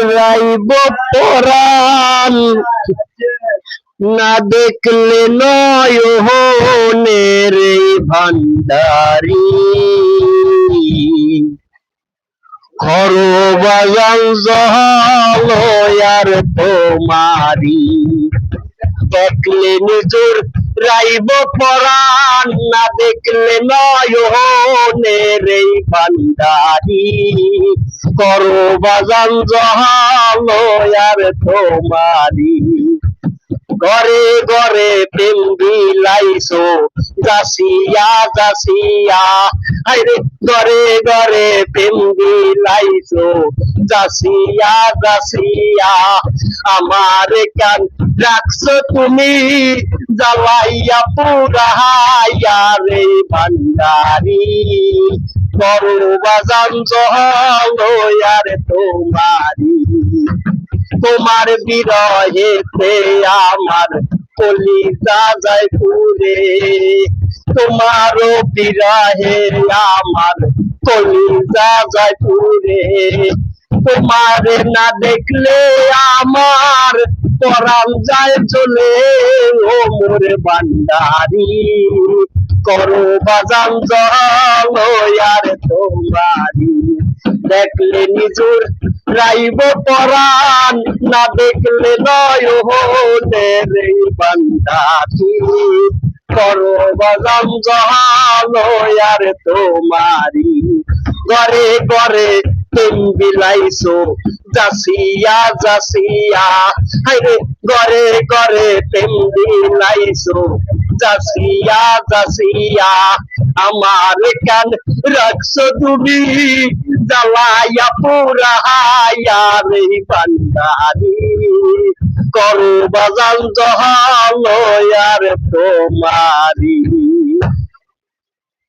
রাইব পরাণ না দেখলে নয়নের এই ভান্ডারি খরবাজান জহলয়ার তোমারি দেখলে নিজুর রাইব পরাণ না দেখলে নয়নের এই ভান্ডারি করবাজান জহলয়ার তোমারি ঘরে ঘরে প্রেম বিলাইছো যাসিয়া যাসিয়া আরে ঘরে ঘরে প্রেম বিলাইছো যাসিয়া যাসিয়া আমার কান রাখছো তুমি জ্বালাইয়া পুরাইয়া রে ভান্ডারি করবাজান জহলয়ার তোমারি তোমার বিরহেতে আমার কলিজা যায় পুরে তোমারও বিরহে আমার কলিজা যায় পুরে তোমারে না দেখলে আমার পরাণ যায় চলে ও মোরে ভান্ডারি করবাজান জহলয়ার তোমারি দেখলে নিজুর রাইব পরাণ না দেখলে নয়নের এই ভান্ডারি করবাজান জহলয়ার তোমারি ঘরে ঘরে প্রেম বিলাইছো যাসিয়া যাসিয়া হায়রে ঘরে ঘরে প্রেম বিলাইছো যাসিয়া যাসিয়া আমার কান রাখছো তুমি জ্বালাইয়া পুরাইয়া রে ভান্ডারি করবাজান জহলয়ার তোমারি।